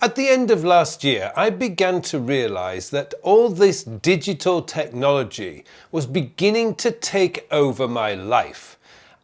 At the end of last year, I began to realize that all this digital technology was beginning to take over my life,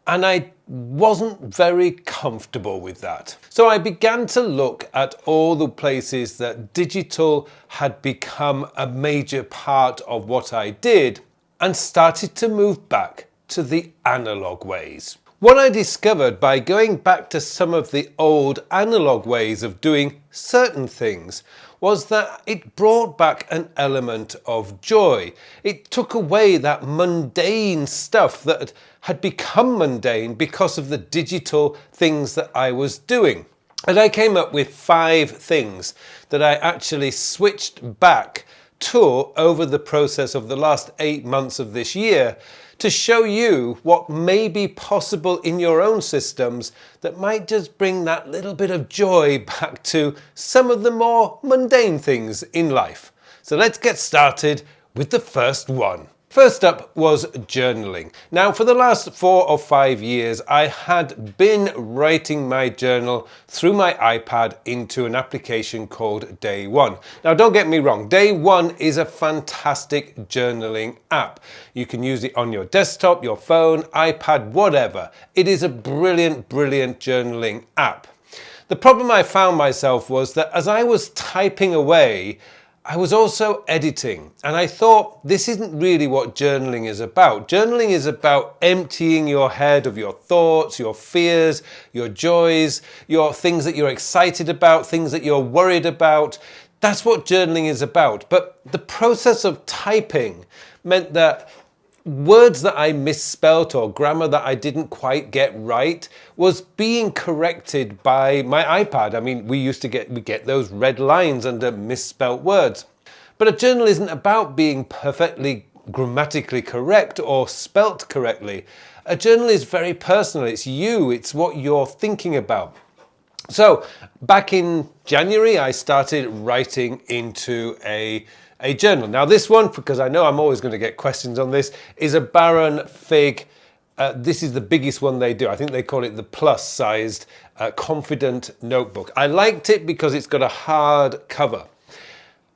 and I wasn't very comfortable with that. So I began to look at all the places that digital had become a major part of what I did and started to move back to the analog ways. What I discovered by going back to some of the old analog ways of doing certain things was that it brought back an element of joy. It took away that mundane stuff that had become mundane because of the digital things that I was doing. And I came up with 5 things that I actually switched back to over the process of the last 8 months of this year, to show you what may be possible in your own systems that might just bring that little bit of joy back to some of the more mundane things in life. So let's get started with the first one. First up was journaling. Now, for the last 4 or 5 years, I had been writing my journal through my iPad into an application called Day One. Now, don't get me wrong, Day One is a fantastic journaling app. You can use it on your desktop, your phone, iPad, whatever. It is a brilliant, brilliant journaling app. The problem I found myself was that as I was typing away, I was also editing, and I thought this isn't really what journaling is about. Journaling is about emptying your head of your thoughts, your fears, your joys, your things that you're excited about, things that you're worried about. That's what journaling is about. But the process of typing meant that words that I misspelt or grammar that I didn't quite get right was being corrected by my iPad. I mean, we get those red lines under misspelt words. But a journal isn't about being perfectly grammatically correct or spelt correctly. A journal is very personal. It's you. It's what you're thinking about. So back in January, I started writing into a journal. Now this one, because I know I'm always going to get questions on this, is a Baron Fig. This is the biggest one they do. I think they call it the plus sized confident notebook. I liked it because it's got a hard cover.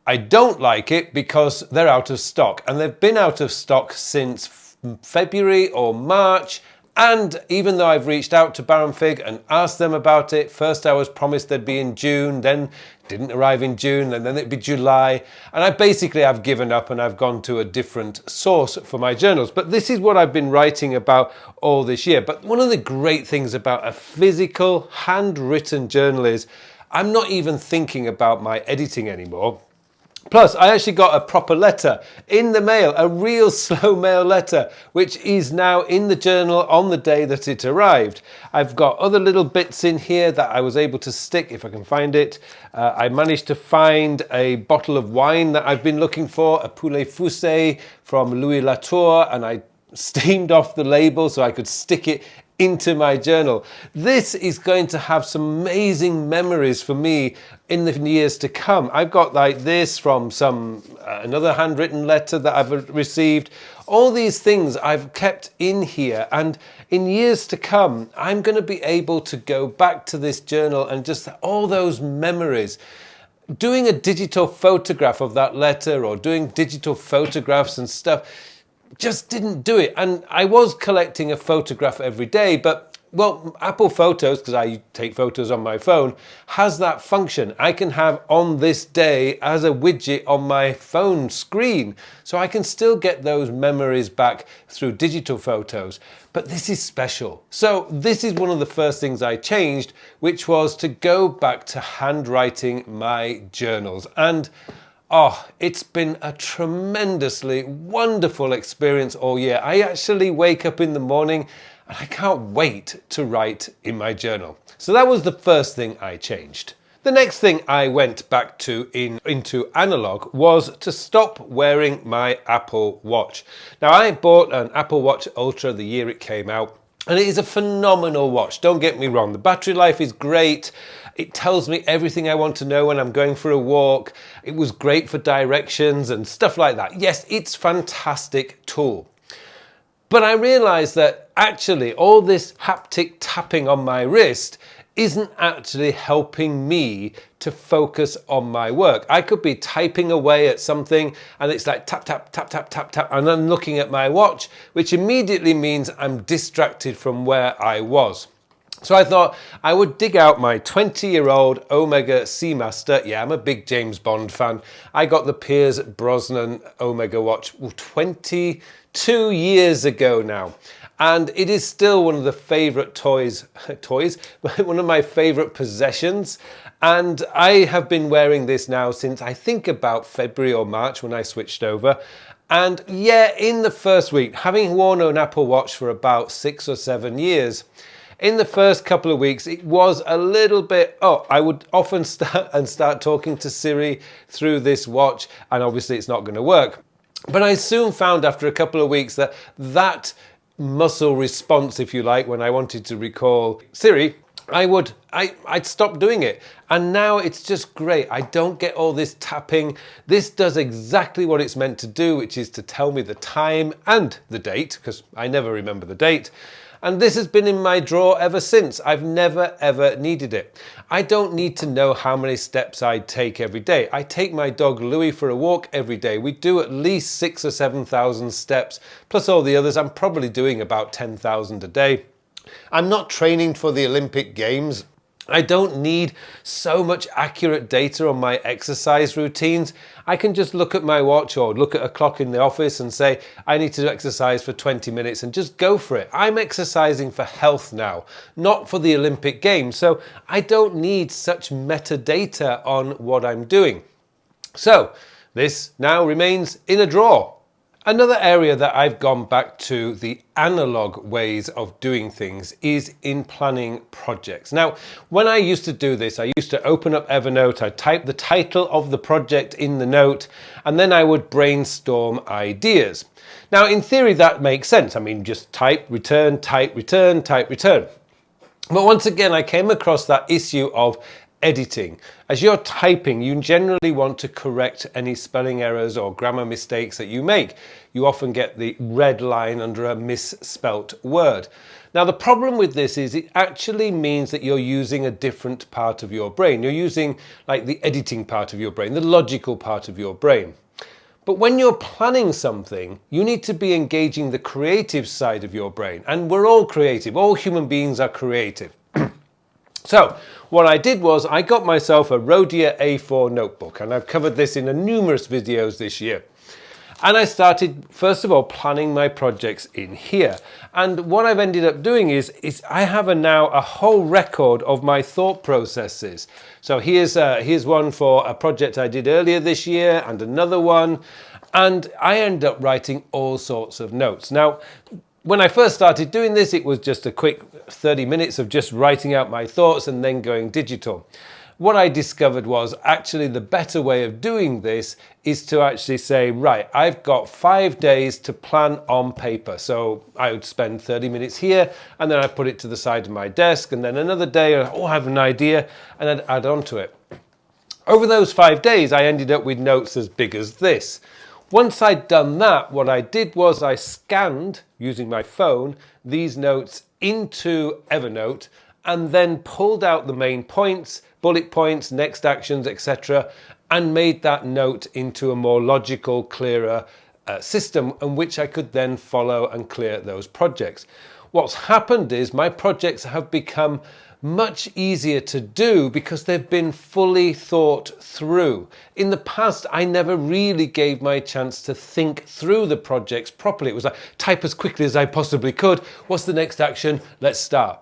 I don't like it because they're out of stock, and they've been out of stock since February or March. And even though I've reached out to Baron Fig and asked them about it, first I was promised they'd be in June, then didn't arrive in June, and then it'd be July. And I've given up and I've gone to a different source for my journals. But this is what I've been writing about all this year. But one of the great things about a physical, handwritten journal is I'm not even thinking about my editing anymore. Plus, I actually got a proper letter in the mail, a real slow mail letter, which is now in the journal on the day that it arrived. I've got other little bits in here that I was able to stick if I can find it. I managed to find a bottle of wine that I've been looking for, a Poulet Foussé from Louis Latour, and I steamed off the label so I could stick it into my journal. This is going to have some amazing memories for me in the years to come. I've got like this from another handwritten letter that I've received. All these things I've kept in here, and in years to come, I'm going to be able to go back to this journal and just all those memories. Doing a digital photograph of that letter or doing digital photographs and stuff just didn't do it. And I was collecting a photograph every day, but well, Apple Photos, because I take photos on my phone, has that function. I can have on this day as a widget on my phone screen, so I can still get those memories back through digital photos. But this is special. So this is one of the first things I changed, which was to go back to handwriting my journals. And it's been a tremendously wonderful experience all year. I actually wake up in the morning and I can't wait to write in my journal. So that was the first thing I changed. The next thing I went back to into Analogue was to stop wearing my Apple Watch. Now, I bought an Apple Watch Ultra the year it came out, and it is a phenomenal watch. Don't get me wrong, the battery life is great. It tells me everything I want to know when I'm going for a walk. It was great for directions and stuff like that. Yes, it's a fantastic tool. But I realized that actually all this haptic tapping on my wrist isn't actually helping me to focus on my work. I could be typing away at something and it's like tap, tap, tap, tap, tap, tap, and I'm looking at my watch, which immediately means I'm distracted from where I was. So I thought I would dig out my 20-year-old Omega Seamaster. Yeah, I'm a big James Bond fan. I got the Piers Brosnan Omega watch 22 years ago now. And it is still one of the favorite one of my favorite possessions. And I have been wearing this now since I think about February or March when I switched over. And yeah, in the first week, having worn an Apple Watch for about 6 or 7 years, in the first couple of weeks, it was a little bit, I would often start talking to Siri through this watch, and obviously it's not going to work. But I soon found after a couple of weeks that muscle response, if you like, when I wanted to recall Siri, I'd stop doing it. And now it's just great. I don't get all this tapping. This does exactly what it's meant to do, which is to tell me the time and the date, because I never remember the date. And this has been in my drawer ever since. I've never ever needed it. I don't need to know how many steps I take every day. I take my dog Louis for a walk every day. We do at least 6,000 or 7,000 steps, plus all the others. I'm probably doing about 10,000 a day. I'm not training for the Olympic Games. I don't need so much accurate data on my exercise routines. I can just look at my watch or look at a clock in the office and say, I need to exercise for 20 minutes and just go for it. I'm exercising for health now, not for the Olympic Games. So I don't need such metadata on what I'm doing. So this now remains in a drawer. Another area that I've gone back to the analog ways of doing things is in planning projects. Now, when I used to do this, I used to open up Evernote, I'd type the title of the project in the note, and then I would brainstorm ideas. Now, in theory, that makes sense. I mean, just type, return, type, return, type, return. But once again, I came across that issue of editing. As you're typing, you generally want to correct any spelling errors or grammar mistakes that you make. You often get the red line under a misspelt word. Now, the problem with this is it actually means that you're using a different part of your brain. You're using like the editing part of your brain, the logical part of your brain. But when you're planning something, you need to be engaging the creative side of your brain. And we're all creative. All human beings are creative. So what I did was I got myself a Rhodia A4 notebook, and I've covered this in numerous videos this year. And I started, first of all, planning my projects in here. And what I've ended up doing is I have now a whole record of my thought processes. So here's one for a project I did earlier this year and another one. And I end up writing all sorts of notes. Now, when I first started doing this, it was just a quick 30 minutes of just writing out my thoughts and then going digital. What I discovered was actually the better way of doing this is to actually say, right, I've got 5 days to plan on paper. So I would spend 30 minutes here and then I put it to the side of my desk, and then another day, I have an idea, and I'd add on to it. Over those 5 days, I ended up with notes as big as this. Once I'd done that, what I did was I scanned, using my phone, these notes into Evernote and then pulled out the main points, bullet points, next actions, etc., and made that note into a more logical, clearer system in which I could then follow and clear those projects. What's happened is my projects have become much easier to do because they've been fully thought through. In the past, I never really gave my chance to think through the projects properly. It was like, type as quickly as I possibly could. What's the next action? Let's start.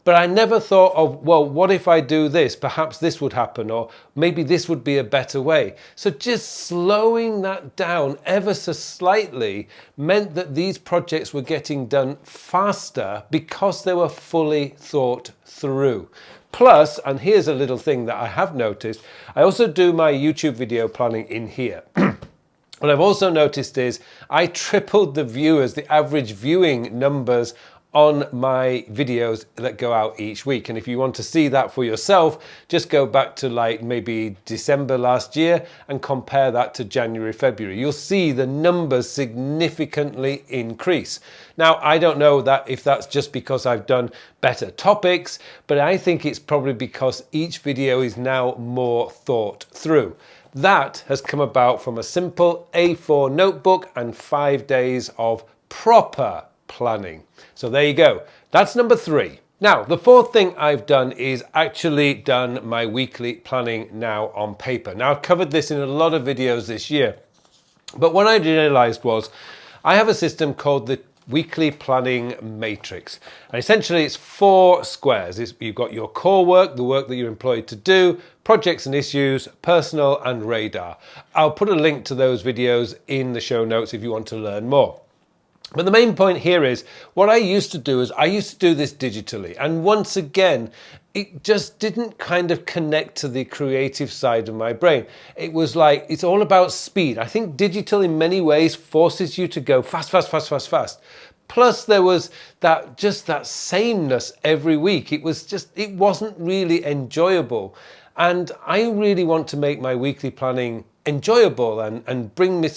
But I never thought of, well, what if I do this? Perhaps this would happen, or maybe this would be a better way. So just slowing that down ever so slightly meant that these projects were getting done faster because they were fully thought through. Plus, and here's a little thing that I have noticed, I also do my YouTube video planning in here. What I've also noticed is I tripled the viewers, the average viewing numbers on my videos that go out each week. And if you want to see that for yourself, just go back to like maybe December last year and compare that to January, February. You'll see the numbers significantly increase. Now, I don't know that if that's just because I've done better topics, but I think it's probably because each video is now more thought through. That has come about from a simple A4 notebook and 5 days of proper planning. So there you go. That's number 3. Now, the fourth thing I've done is actually done my weekly planning now on paper. Now, I've covered this in a lot of videos this year, but what I realized was I have a system called the weekly planning matrix. And essentially it's 4 squares. You've got your core work, the work that you're employed to do, projects and issues, personal, and radar. I'll put a link to those videos in the show notes if you want to learn more. But the main point here is what I used to do is I used to do this digitally. And once again, it just didn't kind of connect to the creative side of my brain. It was like, it's all about speed. I think digital in many ways forces you to go fast, fast, fast, fast, fast. Plus there was that sameness every week. It wasn't really enjoyable. And I really want to make my weekly planning enjoyable and bring me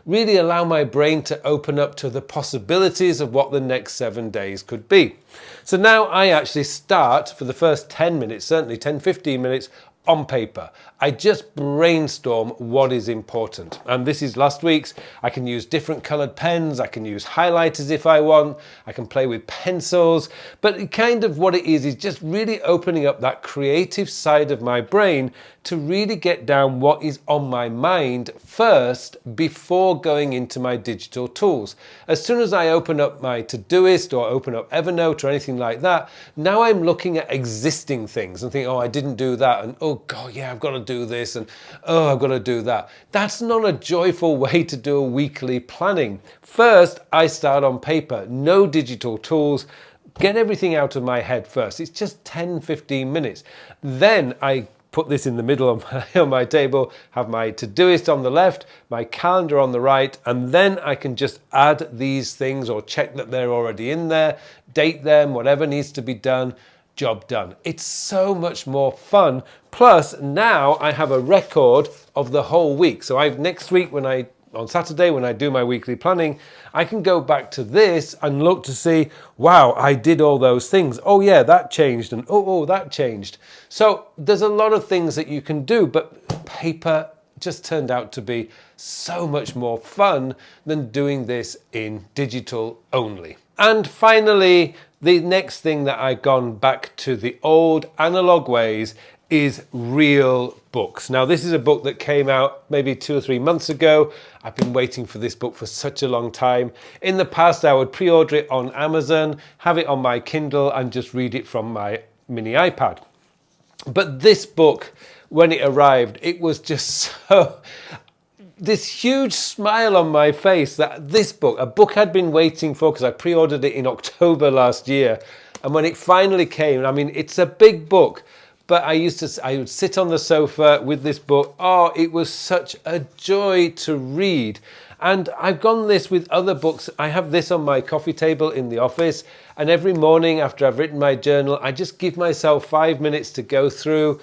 really allow my brain to open up to the possibilities of what the next 7 days could be. So now I actually start for the first 10 minutes, certainly 10, 15 minutes on paper. I just brainstorm what is important. And this is last week's. I can use different colored pens. I can use highlighters if I want. I can play with pencils. But kind of what it is just really opening up that creative side of my brain to really get down what is on my mind first before going into my digital tools. As soon as I open up my Todoist or open up Evernote or anything like that, now I'm looking at existing things and think, oh, I didn't do that. And oh God, yeah, I've got to do this. And oh, I've got to do that. That's not a joyful way to do a weekly planning. First, I start on paper, no digital tools. Get everything out of my head first. It's just 10, 15 minutes. Then I put this in the middle on my table, have my Todoist on the left, my calendar on the right, and then I can just add these things or check that they're already in there, date them, whatever needs to be done, job done. It's so much more fun. Plus now I have a record of the whole week. So next week on Saturday when I do my weekly planning, I can go back to this and look to see, wow, I did all those things. Oh yeah, that changed, and oh, that changed. So there's a lot of things that you can do, but paper just turned out to be so much more fun than doing this in digital only. And finally, the next thing that I've gone back to the old analog ways is real books. Now, this is a book that came out maybe 2 or 3 months ago. I've been waiting for this book for such a long time. In the past, I would pre-order it on Amazon, have it on my Kindle, and just read it from my mini iPad. But this book, when it arrived, it was just this huge smile on my face that this book, a book I'd been waiting for because I pre-ordered it in October last year. And when it finally came, I mean, it's a big book, but I would sit on the sofa with this book. Oh, it was such a joy to read. And I've gone this with other books. I have this on my coffee table in the office. And every morning after I've written my journal, I just give myself 5 minutes to go through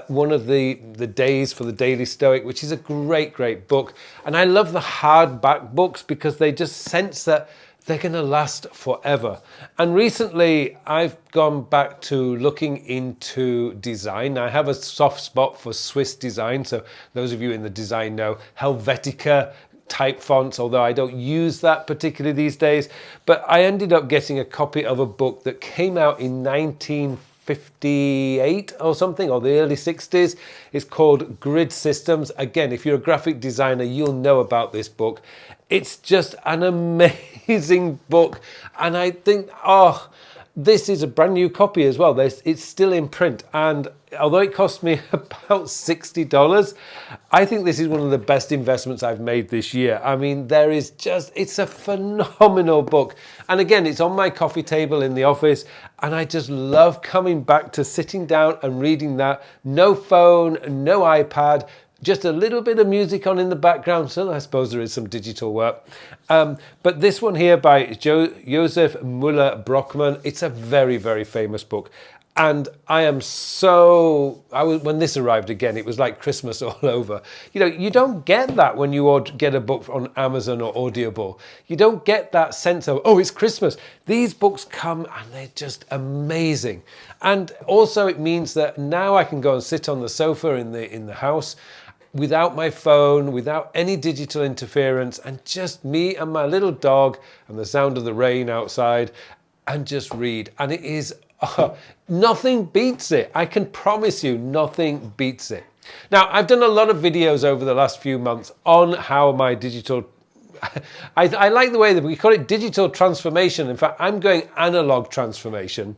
one of the days for the Daily Stoic, which is a great, great book. And I love the hardback books because they just sense that they're going to last forever. And recently I've gone back to looking into design. I have a soft spot for Swiss design. So those of you in the design know Helvetica type fonts, although I don't use that particularly these days. But I ended up getting a copy of a book that came out in 1958 or something, or the early 60s. It's called Grid Systems. Again, if you're a graphic designer, you'll know about this book. It's just an amazing book. And I think, oh, this is a brand new copy as well. It's still in print. And although it cost me about $60, I think this is one of the best investments I've made this year. I mean, it's a phenomenal book. And again, it's on my coffee table in the office. And I just love coming back to sitting down and reading that. No phone, no iPad, just a little bit of music on in the background, so I suppose there is some digital work. But this one here by Joseph Müller-Brockmann, it's a very, very famous book. And when this arrived again, it was like Christmas all over. You know, you don't get that when you get a book on Amazon or Audible. You don't get that sense of, oh, it's Christmas. These books come and they're just amazing. And also it means that now I can go and sit on the sofa in the house without my phone, without any digital interference, and just me and my little dog and the sound of the rain outside, and just read. And it is nothing beats it. I can promise you, nothing beats it. Now, I've done a lot of videos over the last few months on how my digital I like the way that we call it digital transformation. In fact, I'm going analog transformation.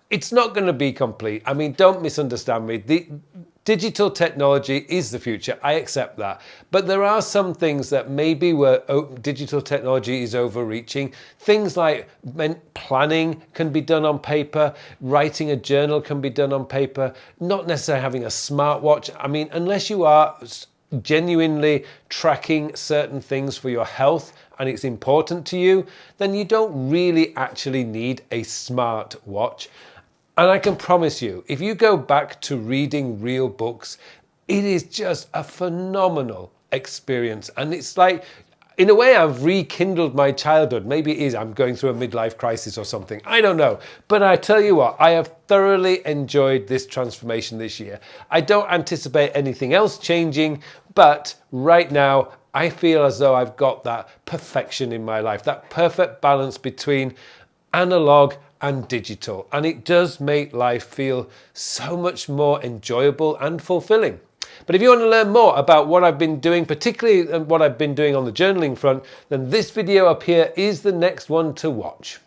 It's not going to be complete. I mean, don't misunderstand me. The digital technology is the future. I accept that. But there are some things that maybe where digital technology is overreaching. Things like planning can be done on paper. Writing a journal can be done on paper. Not necessarily having a smartwatch. I mean, unless you are genuinely tracking certain things for your health and it's important to you, then you don't really actually need a smart watch. And I can promise you, if you go back to reading real books, it is just a phenomenal experience. And it's like, in a way, I've rekindled my childhood. Maybe it is, I'm going through a midlife crisis or something. I don't know. But I tell you what, I have thoroughly enjoyed this transformation this year. I don't anticipate anything else changing, but right now, I feel as though I've got that perfection in my life, that perfect balance between analog and digital. And it does make life feel so much more enjoyable and fulfilling. But if you want to learn more about what I've been doing, particularly what I've been doing on the journaling front, then this video up here is the next one to watch.